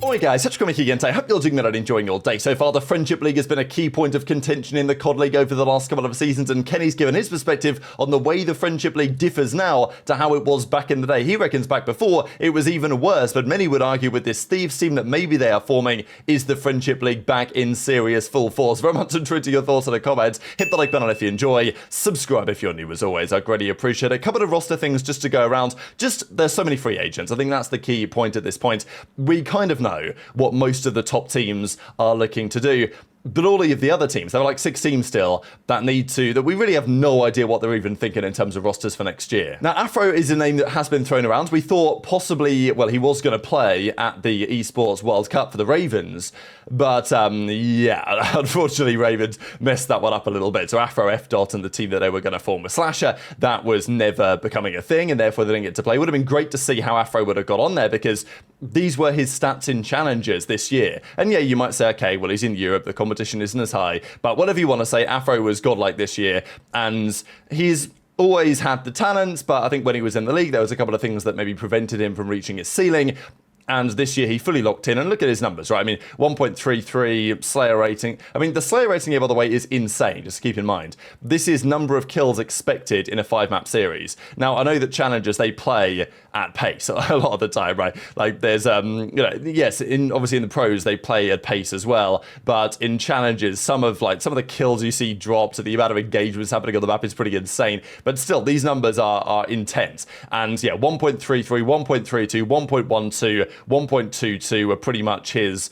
Alright guys, such a comic again today. I hope you're doing well and enjoying your day so far. The Friendship League has been a key point of contention in the COD League over the last couple of seasons, and Kenny's given his perspective on the way the Friendship League differs now to how it was back in the day. He reckons back before it was even worse, but many would argue with this Thieves team that maybe they are forming is the Friendship League back in serious full force. Very much intrigued to your thoughts in the comments. Hit the like button if you enjoy. Subscribe if you're new as always. I'd greatly appreciate it. A couple of roster things just to go around. There's so many free agents. I think that's the key point at this point. We kind of know what most of the top teams are looking to do. But all of the other teams, there are like 6 teams still that we really have no idea what they're even thinking in terms of rosters for next year. Now, Afro is a name that has been thrown around. We thought possibly, well, he was going to play at the Esports World Cup for the Ravens. But, yeah, unfortunately, Ravens messed that one up a little bit. So Afro, F-Dot, and the team that they were going to form with Slasher, that was never becoming a thing, and therefore they didn't get to play. It would have been great to see how Afro would have got on there, because these were his stats in challenges this year. And yeah, you might say, okay, well, he's in Europe, the competition isn't as high, but whatever you want to say, Afro was godlike this year, and he's always had the talents, but I think when he was in the league, there was a couple of things that maybe prevented him from reaching his ceiling. And this year he fully locked in, and look at his numbers, right? I mean, 1.33 Slayer rating. I mean, the Slayer rating here, by the way, is insane, just keep in mind. This is number of kills expected in a 5-map series. Now, I know that challengers, they play at pace a lot of the time, right? Like, there's, yes, obviously in the pros, they play at pace as well, but in challenges, some of the kills you see dropped, the amount of engagements happening on the map is pretty insane, but still, these numbers are intense. And yeah, 1.33, 1.32, 1.12, 1.22 are pretty much his,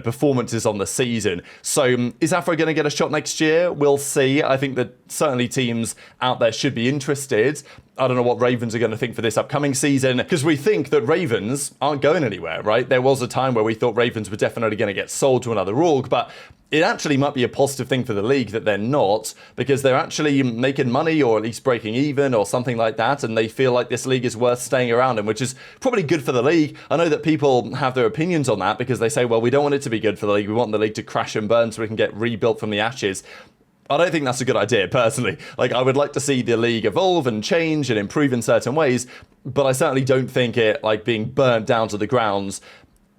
performances on the season. So is Afro going to get a shot next year? We'll see. I think that certainly teams out there should be interested. I don't know what Ravens are going to think for this upcoming season, because we think that Ravens aren't going anywhere, right? There was a time where we thought Ravens were definitely going to get sold to another org, but it actually might be a positive thing for the league that they're not, because they're actually making money, or at least breaking even or something like that, and they feel like this league is worth staying around in, which is probably good for the league. I know that people have their opinions on that, because they say, well, we don't want it to be good for the league. We want the league to crash and burn so we can get rebuilt from the ashes. I don't think that's a good idea, personally. Like, I would like to see the league evolve and change and improve in certain ways, but I certainly don't think it, like, being burnt down to the grounds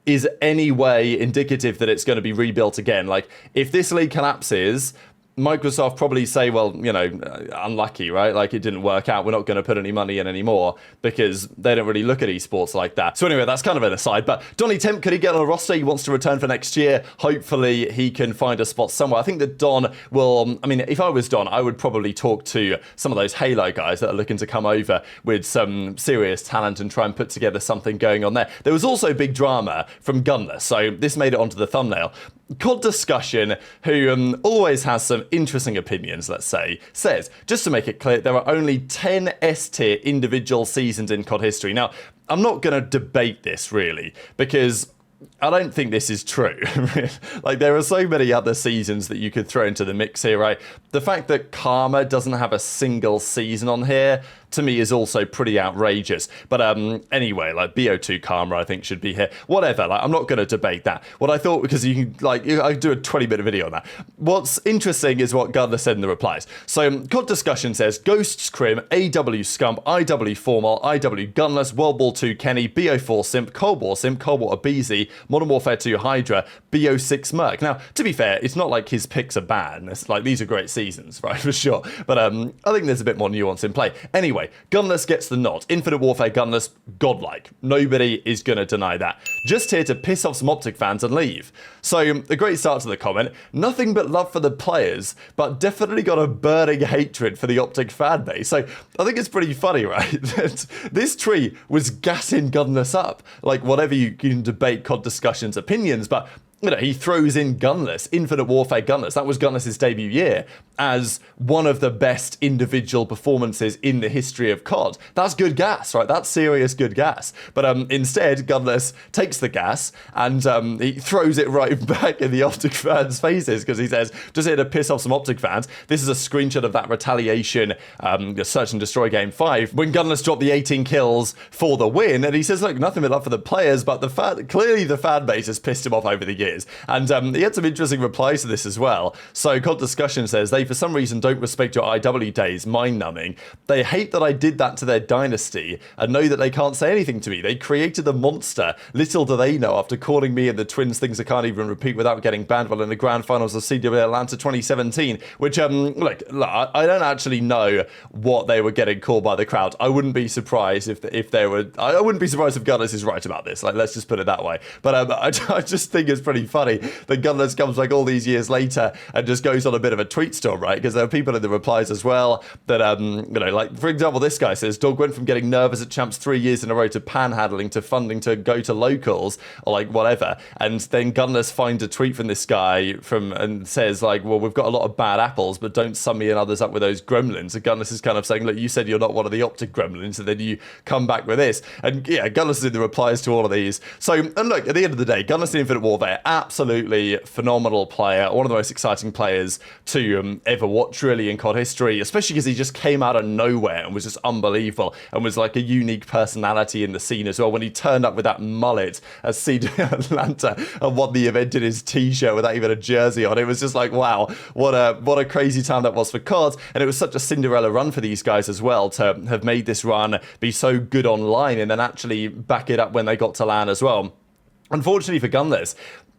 is any way indicative that it's going to be rebuilt again. Like, if this league collapses, Microsoft probably say, well, unlucky, right? Like, it didn't work out. We're not going to put any money in anymore, because they don't really look at esports like that. So anyway, that's kind of an aside. But Donny Temp, could he get on a roster? He wants to return for next year. Hopefully he can find a spot somewhere. I think that Don will, if I was Don, I would probably talk to some of those Halo guys that are looking to come over with some serious talent and try and put together something going on there. There was also big drama from Gunless, so this made it onto the thumbnail. COD Discussion, who always has some interesting opinions, let's say, says, just to make it clear, there are only 10 S-tier individual seasons in COD history. Now, I'm not going to debate this, really, because I don't think this is true. Like, there are so many other seasons that you could throw into the mix here, right? The fact that Karma doesn't have a single season on here, to me, is also pretty outrageous. But anyway, like, BO2 Karma, I think, should be here. Whatever, like, I'm not going to debate that. What I thought, because you can, like, I do a 20-minute video on that. What's interesting is what Gunless said in the replies. So, COD Discussion says, Ghosts Crim, AW Scump, IW Formal, IW Gunless, World War 2 Kenny, BO4 Simp, Cold War Simp, Cold War aBeZy, Modern Warfare 2 HyDra, BO6 Merc. Now, to be fair, it's not like his picks are bad. It's like, these are great seasons, right, for sure. But I think there's a bit more nuance in play. Anyway, Gunless gets the nod. Infinite Warfare Gunless, godlike. Nobody is going to deny that. Just here to piss off some OpTic fans and leave. So, a great start to the comment. Nothing but love for the players, but definitely got a burning hatred for the OpTic fan base. So, I think it's pretty funny, right? This tree was gassing Gunless up. Like, whatever you can debate COD Discussion's opinions, but he throws in Gunless, Infinite Warfare Gunless. That was Gunless's debut year, as one of the best individual performances in the history of COD. That's good gas, right? That's serious good gas. But instead, Gunless takes the gas and he throws it right back in the OpTic fans' faces, because he says, just here to piss off some OpTic fans. This is a screenshot of that retaliation Search and Destroy Game 5, when Gunless dropped the 18 kills for the win, and he says, look, nothing but love for the players, but clearly the fan base has pissed him off over the years. years. And he had some interesting replies to this as well. So Cod Discussion says, they for some reason don't respect your IW days, mind-numbing. They hate that I did that to their dynasty and know that they can't say anything to me. They created a monster. Little do they know, after calling me and the Twins things I can't even repeat without getting banned while in the grand finals of CDL Atlanta 2017, which, look, I don't actually know what they were getting called by the crowd. I wouldn't be surprised if they were, I wouldn't be surprised if Gunless is right about this. Like, let's just put it that way. But I just think it's pretty funny that Gunless comes like all these years later and just goes on a bit of a tweet storm, right? Because there are people in the replies as well that, you know, like, for example, this guy says, Dog went from getting nervous at champs 3 years in a row to panhandling to funding to go to locals or like whatever. And then Gunless finds a tweet from this guy and says like, well, we've got a lot of bad apples, but don't sum me and others up with those gremlins. And Gunless is kind of saying, look, you said you're not one of the OpTic gremlins, and then you come back with this. And yeah, Gunless is in the replies to all of these. So, and look, at the end of the day, Gunless in Infinite Warfare, absolutely phenomenal player, one of the most exciting players to ever watch really in COD history, especially because he just came out of nowhere and was just unbelievable and was like a unique personality in the scene as well. When he turned up with that mullet at CDL Atlanta and won the event in his t-shirt without even a jersey on, it was just like, wow, what a crazy time that was for COD. And it was such a Cinderella run for these guys as well to have made this run be so good online and then actually back it up when they got to LAN as well. Unfortunately for Gunless,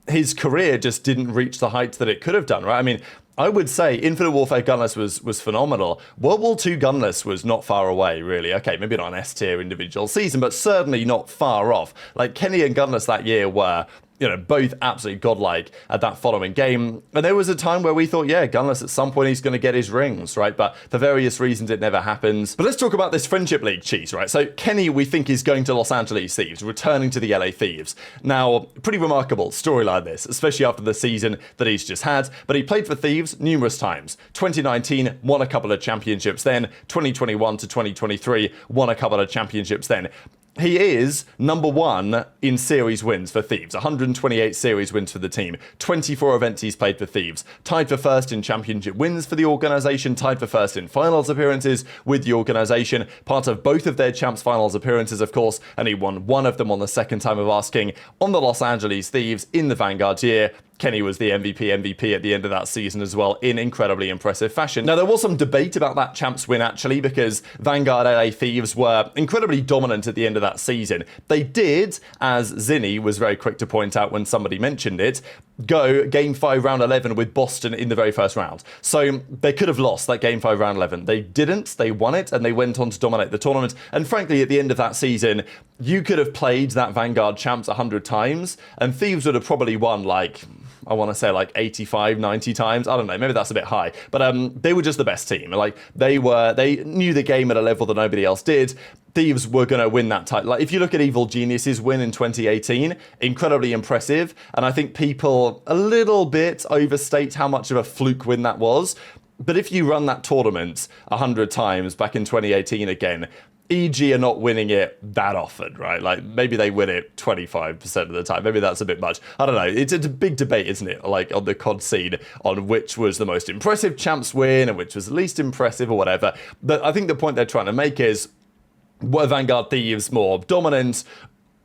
his career just didn't reach the heights that it could have done, right? I mean, I would say Infinite Warfare Gunless was phenomenal. World War II Gunless was not far away, really. Okay, maybe not an S-tier individual season, but certainly not far off. Like, Kenny and Gunless that year were, you know, both absolutely godlike at that following game. And there was a time where we thought, yeah, Gunless at some point he's going to get his rings, right? But for various reasons, it never happens. But let's talk about this Friendship League cheese, right? So Kenny, we think, is going to Los Angeles Thieves, returning to the LA Thieves. Now, pretty remarkable storyline this, especially after the season that he's just had. But he played for Thieves numerous times. 2019, won a couple of championships then. 2021 to 2023, won a couple of championships then. He is number one in series wins for Thieves. 128 series wins for the team. 24 events he's played for Thieves. Tied for first in championship wins for the organization. Tied for first in finals appearances with the organization. Part of both of their champs finals appearances, of course. And he won one of them on the second time of asking on the Los Angeles Thieves in the Vanguard year. Kenny was the MVP at the end of that season as well in incredibly impressive fashion. Now, there was some debate about that champs win, actually, because Vanguard LA Thieves were incredibly dominant at the end of that season. They did, as Zinni was very quick to point out when somebody mentioned it, go Game 5 Round 11 with Boston in the very first round. So they could have lost that Game 5 Round 11. They didn't. They won it, and they went on to dominate the tournament. And frankly, at the end of that season, you could have played that Vanguard champs 100 times, and Thieves would have probably won, like, I want to say like 85, 90 times. I don't know. Maybe that's a bit high. But they were just the best team. Like, they knew the game at a level that nobody else did. Thieves were going to win that title. Like, if you look at Evil Genius's win in 2018, incredibly impressive. And I think people a little bit overstate how much of a fluke win that was. But if you run that tournament 100 times back in 2018 again, EG are not winning it that often, right? Like, maybe they win it 25% of the time. Maybe that's a bit much. I don't know. It's a big debate, isn't it? Like, on the COD scene, on which was the most impressive champs win and which was the least impressive or whatever. But I think the point they're trying to make is, were Vanguard Thieves more dominant?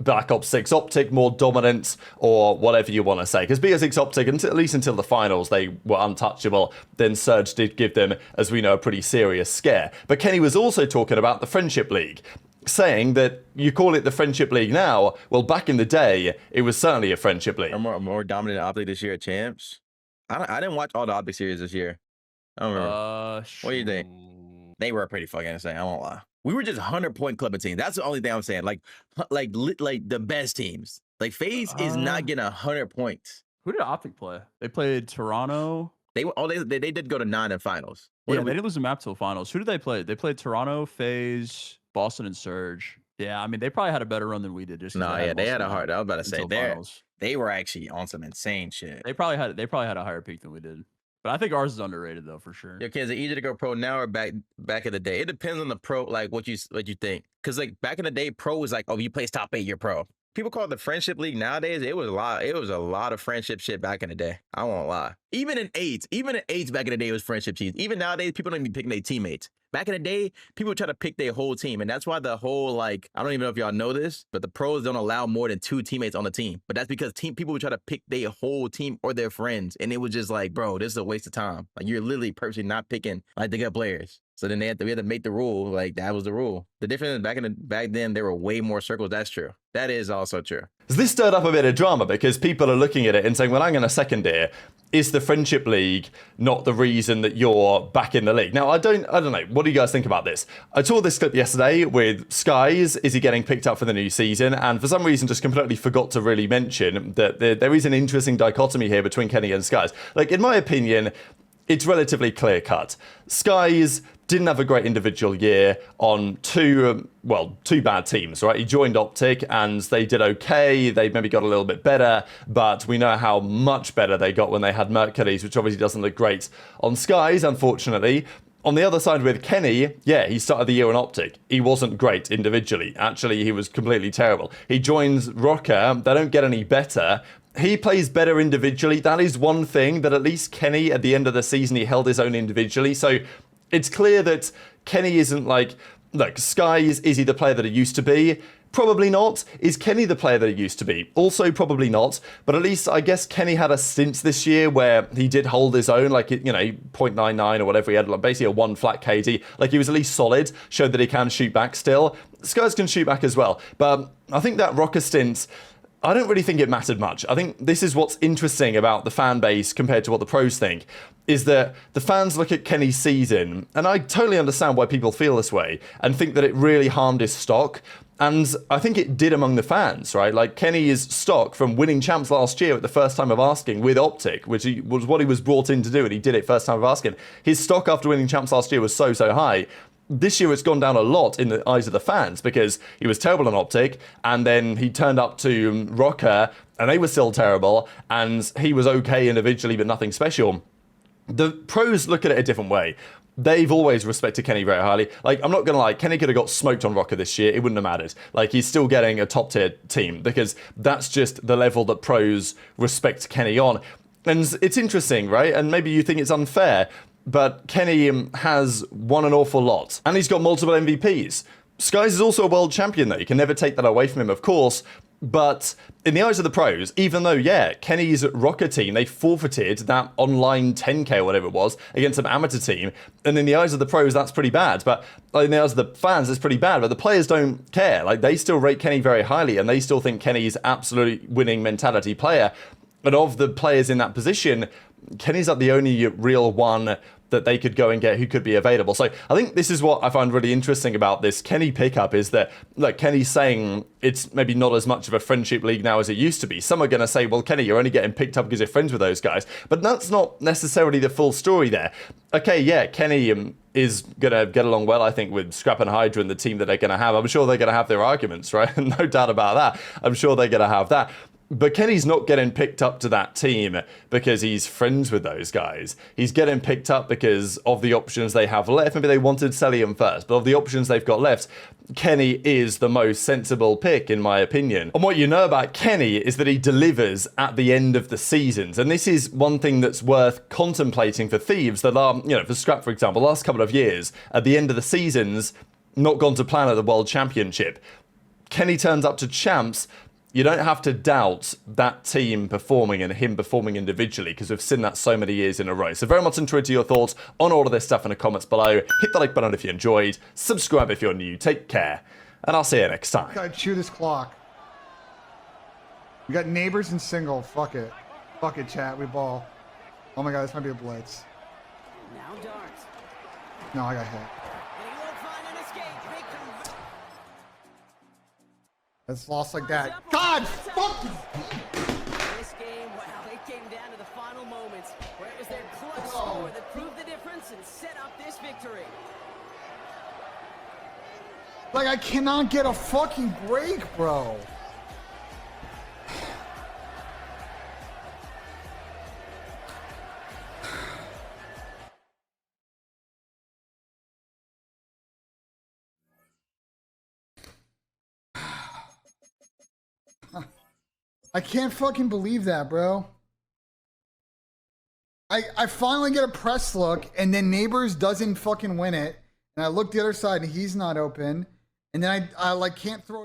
Black Ops 6 OpTic more dominant, or whatever you want to say. Because BO6 OpTic, at least until the finals, they were untouchable. Then Surge did give them, as we know, a pretty serious scare. But Kenny was also talking about the Friendship League, saying that you call it the Friendship League now. Well, back in the day, it was certainly a Friendship League. More dominant OpTic this year at champs. I didn't watch all the OpTic series this year. I don't remember. What do you think? They were pretty fucking insane. I won't lie. We were just 100-point clubbing team. That's the only thing I'm saying. Like the best teams. Like, FaZe is not getting 100 points. Who did OpTic play? They played Toronto. They did go to 9 in finals. Yeah, they didn't lose the map till finals. Who did they play? They played Toronto, FaZe, Boston, and Surge. Yeah, I mean, they probably had a better run than we did. No, yeah, they had a hard. I was about to say they were actually on some insane shit. They probably had a higher peak than we did. But I think ours is underrated though, for sure. Your kids are easier to go pro now or back in the day. It depends on the pro, like what you think. Because like back in the day, pro was like, oh, you place top 8, you're pro. People call it the Friendship League nowadays. It was a lot of friendship shit back in the day. I won't lie. Even in eights back in the day, it was friendship cheese. Even nowadays, people don't even be picking their teammates. Back in the day, people try to pick their whole team, and that's why the whole, like, I don't even know if y'all know this, but the pros don't allow more than 2 teammates on the team. But that's because people would try to pick their whole team or their friends, and it was just like, bro, this is a waste of time. Like, you're literally purposely not picking like the good players. So then we had to make the rule, like that was the rule. The difference back then, there were way more circles. That's true. That is also true. This stirred up a bit of drama because people are looking at it and saying, well, hang on a second here. Is the Friendship League not the reason that you're back in the league? Now, I don't know. What do you guys think about this? I saw this clip yesterday with Skies. Is he getting picked up for the new season? And for some reason, just completely forgot to really mention that there is an interesting dichotomy here between Kenny and Skies. Like, in my opinion, it's relatively clear cut. Skies didn't have a great individual year on two bad teams, right? He joined OpTic and they did okay. They maybe got a little bit better, but we know how much better they got when they had Mercules, which obviously doesn't look great on Skies, unfortunately. On the other side with Kenny, yeah, he started the year on OpTic. He wasn't great individually. Actually, he was completely terrible. He joins Rocker. They don't get any better. He plays better individually. That is one thing that at least Kenny, at the end of the season, he held his own individually. So it's clear that Kenny isn't like, look, Skies, is he the player that he used to be? Probably not. Is Kenny the player that he used to be? Also probably not. But at least I guess Kenny had a stint this year where he did hold his own, like, you know, 0.99 or whatever. He had like basically a 1 flat KD. Like, he was at least solid, showed that he can shoot back still. Skies can shoot back as well. But I think that Rocker stint, I don't really think it mattered much. I think this is what's interesting about the fan base compared to what the pros think, is that the fans look at Kenny's season, and I totally understand why people feel this way, and think that it really harmed his stock. And I think it did among the fans, right? Like, Kenny's stock from winning champs last year at the first time of asking with OpTic, which was what he was brought in to do, and he did it first time of asking. His stock after winning champs last year was so high. This year it's gone down a lot in the eyes of the fans because he was terrible on OpTic, and then he turned up to Rocker and they were still terrible, and he was okay individually but nothing special. The pros look at it a different way. They've always respected Kenny very highly. Like, I'm not going to lie, Kenny could have got smoked on Rocker this year. It wouldn't have mattered. Like, he's still getting a top tier team because that's just the level that pros respect Kenny on. And it's interesting, right? And maybe you think it's unfair, but Kenny has won an awful lot, and he's got multiple MVPs. Skies is also a world champion, though. You can never take that away from him, of course. But in the eyes of the pros, even though, yeah, Kenny's Rocker team, they forfeited that online 10K or whatever it was against an amateur team. And in the eyes of the pros, that's pretty bad. But in the eyes of the fans, it's pretty bad. But the players don't care. Like, they still rate Kenny very highly, and they still think Kenny's absolutely winning mentality player. And of the players in that position, Kenny's like the only real one that they could go and get who could be available. So I think this is what I find really interesting about this Kenny pickup, is that, like, Kenny's saying it's maybe not as much of a friendship league now as it used to be. Some are going to say, well, Kenny, you're only getting picked up because you're friends with those guys. But that's not necessarily the full story there. Okay, yeah, Kenny is going to get along well, I think, with Scrap and HyDra and the team that they're going to have. I'm sure they're going to have their arguments, right? No doubt about that. I'm sure they're going to have that. But Kenny's not getting picked up to that team because he's friends with those guys. He's getting picked up because of the options they have left. Maybe they wanted Cellium first, but of the options they've got left, Kenny is the most sensible pick, in my opinion. And what you know about Kenny is that he delivers at the end of the seasons. And this is one thing that's worth contemplating for Thieves that are, you know, for Scrap, for example, last couple of years, at the end of the seasons, not gone to plan at the World Championship. Kenny turns up to champs. You don't have to doubt that team performing and him performing individually, because we've seen that so many years in a row. So very much interested your thoughts on all of this stuff in the comments below. Hit the like button if you enjoyed. Subscribe if you're new. Take care. And I'll see you next time. Gotta chew this clock. We got neighbors and single. Fuck it. Fuck it, chat. We ball. Oh my god, this might be a blitz. Now darts. No, I got hit. It's lost like that. God, fuck you! This game, wow, it came down to the final moments where it was their clutch score that proved the difference and set up this victory. Like, I cannot get a fucking break, bro. I can't fucking believe that, bro. I finally get a press look, and then Neighbors doesn't fucking win it. And I look the other side and he's not open. And then I like can't throw